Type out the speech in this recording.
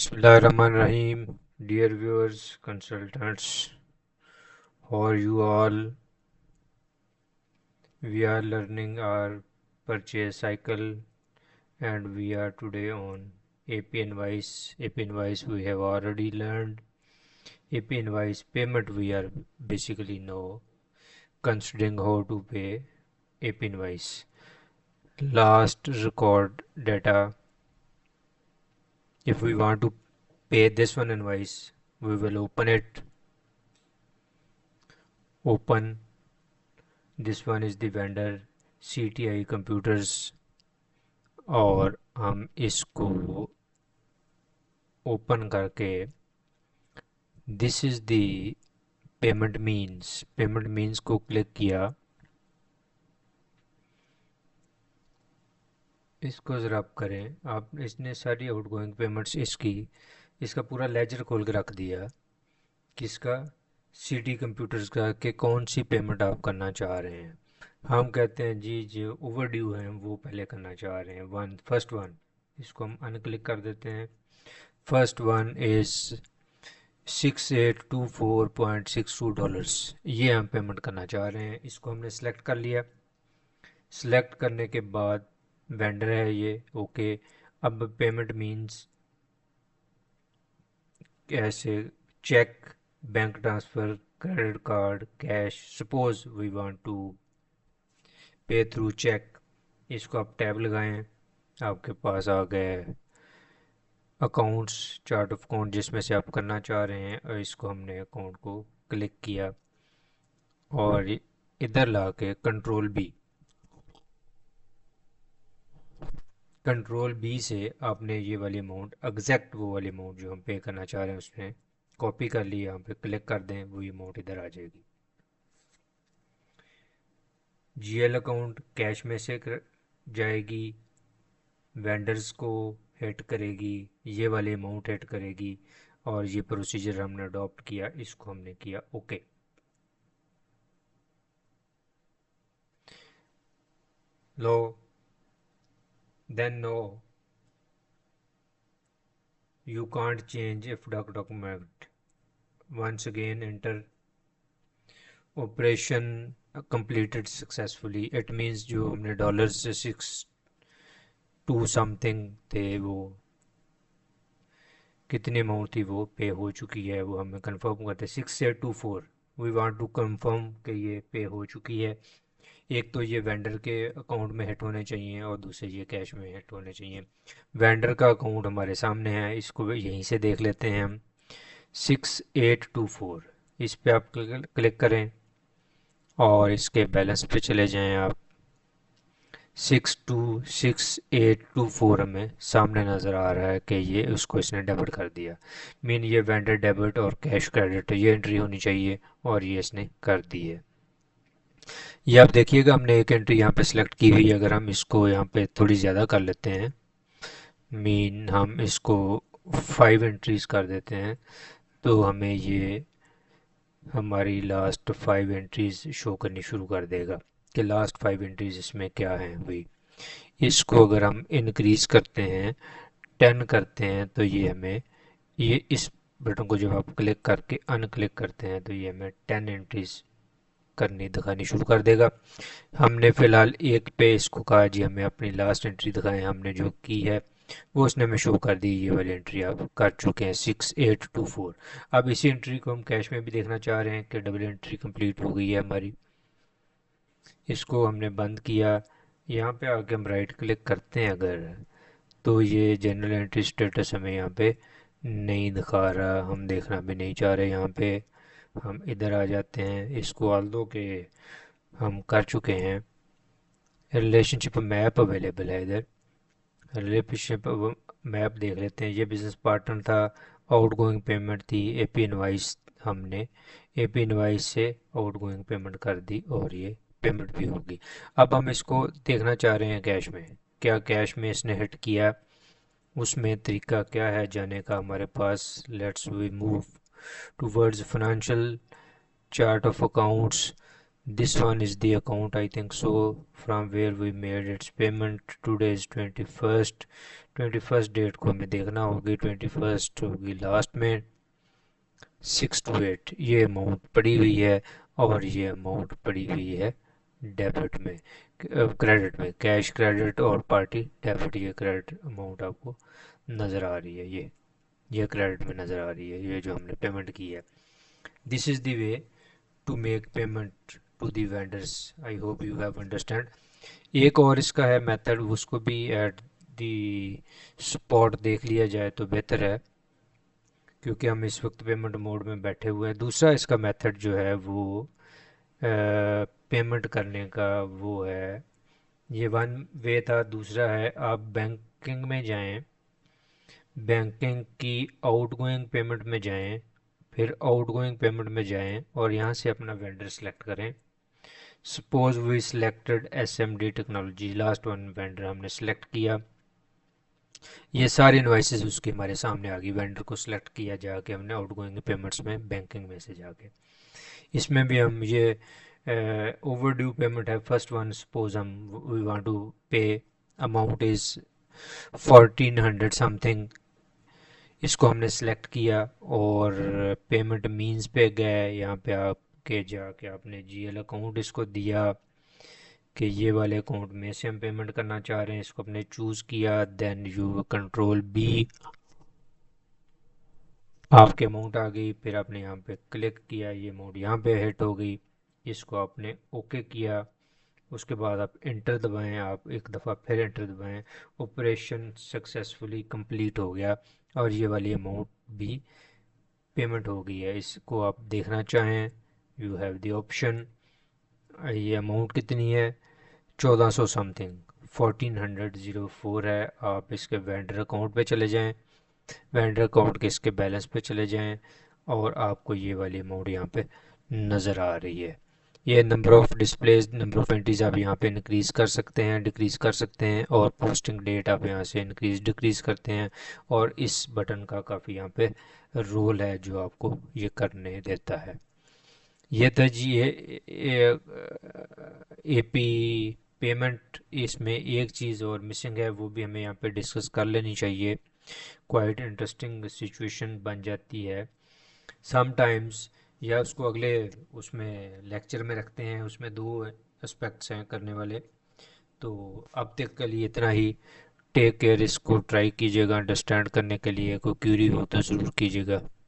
Bismillahirrahmanirrahim. Dear viewers, consultants, how are you all? We are learning our purchase cycle and we are today on AP invoice. AP invoice we have already learned. AP invoice payment we are basically know considering how to pay AP invoice. Last record data. If we want to pay this one invoice, we will open it. Open. This one is the vendor CTI Computers और हम इसको open करके this is the payment means को click किया। इसको ज़रा आप करें, आप इसने सारी आउटगोइंग पेमेंट्स इसका पूरा लेजर खोल के रख दिया। किसका? सिटी कंप्यूटर्स का, कि कौन सी पेमेंट आप करना चाह रहे हैं। हम कहते हैं जी जो ओवर ड्यू हैं वो पहले करना चाह रहे हैं। फर्स्ट वन, इसको हम अनक्लिक कर देते हैं। फर्स्ट वन इज $6824.62, ये हम पेमेंट करना चाह रहे हैं। इसको हमने सेलेक्ट कर लिया। सेलेक्ट करने के बाद वेंडर है ये, ओके। अब पेमेंट मीन्स कैसे? Cheque, bank transfer, credit card, cash. Suppose we want to pay through cheque. इसको आप टैब लगाएं, आपके पास आ गए अकाउंट्स, चार्ट ऑफ अकाउंट जिसमें से आप करना चाह रहे हैं। और इसको हमने अकाउंट को क्लिक किया और इधर ला के कंट्रोल बी से आपने ये वाली अमाउंट, एग्जैक्ट वो वाली अमाउंट जो हम पे करना चाह रहे हैं उसमें कॉपी कर ली। यहाँ पे क्लिक कर दें, वही अमाउंट इधर आ जाएगी। जीएल अकाउंट कैश में से जाएगी, वेंडर्स को हिट करेगी, ये वाली अमाउंट हिट करेगी। और ये प्रोसीजर हमने अडॉप्ट किया, इसको हमने किया okay. Low then no you can't change if document. Once again enter operation completed successfully. It means जो हमने डॉलर से 6 2 समथिंग थे, वो कितनी अमाउंट थी वो पे हो चुकी है, वो हमें कंफर्म करते हैं। 6824 वी वांट टू कंफर्म कि ये पे हो चुकी है। एक तो ये वेंडर के अकाउंट में हिट होने चाहिए और दूसरे ये कैश में हिट होने चाहिए। वेंडर का अकाउंट हमारे सामने है, इसको यहीं से देख लेते हैं हम। 6824 इस पे आप क्लिक करें और इसके बैलेंस पे चले जाएं आप। 626824 हमें सामने नज़र आ रहा है कि ये उसको इसने डेबिट कर दिया। मीन ये वेंडर डेबिट और कैश क्रेडिट ये एंट्री होनी चाहिए और ये इसने कर दी है। ये आप देखिएगा हमने एक एंट्री यहाँ पे सिलेक्ट की हुई है। अगर हम इसको यहाँ पे थोड़ी ज़्यादा कर लेते हैं, मीन हम इसको 5 एंट्रीज कर देते हैं, तो हमें ये हमारी लास्ट 5 एंट्रीज शो करनी शुरू कर देगा कि लास्ट 5 एंट्रीज इसमें क्या हैं हुई। इसको अगर हम इंक्रीज करते हैं, 10 करते हैं, तो ये हमें ये इस बटन को जब आप क्लिक करके अनक्लिक करते हैं तो ये हमें 10 एंट्रीज करनी दिखानी शुरू कर देगा। हमने फ़िलहाल एक पे इसको कहा जी हमें अपनी लास्ट एंट्री दिखाएं, हमने जो की है वो उसने हमें शो कर दी। ये वाली एंट्री आप कर चुके हैं 6824। अब इसी एंट्री को हम कैश में भी देखना चाह रहे हैं कि डबल एंट्री कंप्लीट हो गई है हमारी। इसको हमने बंद किया। यहाँ पे आके हम राइट क्लिक करते हैं अगर, तो ये जनरल एंट्री स्टेटस हमें यहाँ पे नहीं दिखा रहा, हम देखना भी नहीं चाह रहे। यहाँ पे हम इधर आ जाते हैं, इसको आल दो के हम कर चुके हैं। रिलेशनशिप मैप अवेलेबल है इधर, रिलेशनशिप मैप देख लेते हैं। ये बिजनेस पार्टनर था, आउटगोइंग पेमेंट थी, एपी इनवाइस, हमने एपी इनवाइस से आउटगोइंग पेमेंट कर दी और ये पेमेंट भी होगी। अब हम इसको देखना चाह रहे हैं कैश में, क्या कैश में इसने हिट किया, उसमें तरीका क्या है जाने का हमारे पास। Let's we move towards financial chart of accounts, This one is the account, I think so, from where we made its payment. Today is 21st date को हमें देखना होगी, 21st होगी लास्ट में, 6 to 8 ये अमाउंट पड़ी हुई है, और ये अमाउंट पड़ी हुई है डेबिट में, क्रेडिट में, कैश क्रेडिट और पार्टी डेबिट। ये क्रेडिट अमाउंट आपको नज़र आ रही है, ये क्रेडिट में नज़र आ रही है, ये जो हमने पेमेंट की है। This is the way to make payment to the vendors. I hope you have understand. एक और इसका है मेथड, उसको भी एट दी स्पॉट देख लिया जाए तो बेहतर है, क्योंकि हम इस वक्त पेमेंट मोड में बैठे हुए हैं। दूसरा इसका मेथड जो है वो पेमेंट करने का वो है, ये वन वे था। दूसरा है आप बैंकिंग में जाएं, बैंकिंग की आउटगोइंग पेमेंट में जाएं, फिर आउटगोइंग पेमेंट में जाएं और यहाँ से अपना वेंडर सेलेक्ट करें। Suppose we selected SMD technology, last one vendor हमने सेलेक्ट किया। ये सारी इनवाइसेस उसके हमारे सामने आ गई, वेंडर को सिलेक्ट किया जाके हमने आउटगोइंग पेमेंट्स में बैंकिंग में से जाके। इसमें भी हम ये ओवर ड्यू पेमेंट है, फर्स्ट वन, सपोज हम वी वांट टू पे, अमाउंट इज़ 1400 समथिंग, इसको हमने सेलेक्ट किया और पेमेंट मीन्स पे गए। यहाँ पे आपके जाके आपने GL अकाउंट इसको दिया कि ये वाले अकाउंट में से हम पेमेंट करना चाह रहे हैं, इसको अपने चूज़ किया। देन यू कंट्रोल B, आपके अमाउंट आ गई। फिर आपने यहाँ पे क्लिक किया, ये अमाउंट यहाँ पे हिट हो गई, इसको आपने ओके किया। उसके बाद आप इंटर दबाएं, आप एक दफ़ा फिर इंटर दबाएं, ऑपरेशन सक्सेसफुली कंप्लीट हो गया और ये वाली अमाउंट भी पेमेंट हो गई है। इसको आप देखना चाहें, यू हैव द ऑप्शन। ये अमाउंट कितनी है, 1400 समथिंग, 1404 है। आप इसके वेंडर अकाउंट पे चले जाएं, वेंडर अकाउंट के इसके बैलेंस पे चले जाएं और आपको ये वाली अमाउंट यहाँ पे नज़र आ रही है। ये number of displays, number of entries आप यहाँ पे इंक्रीज़ कर सकते हैं, डिक्रीज़ कर सकते हैं, और पोस्टिंग डेट आप यहाँ से इंक्रीज़ डिक्रीज़ करते हैं। और इस बटन का काफ़ी यहाँ पे रोल है जो आपको ये करने देता है। ये था जी AP पेमेंट। इसमें एक चीज़ और मिसिंग है, वो भी हमें यहाँ पे डिस्कस कर लेनी चाहिए। क्वाइट इंटरेस्टिंग सिचुएशन बन जाती है समटाइम्स, या उसको अगले उसमें लेक्चर में रखते हैं, उसमें दो एस्पेक्ट्स हैं करने वाले। तो अब तक के लिए इतना ही। टेक केयर, इसको ट्राई कीजिएगा अंडरस्टैंड करने के लिए। कोई क्यूरी हो तो ज़रूर कीजिएगा।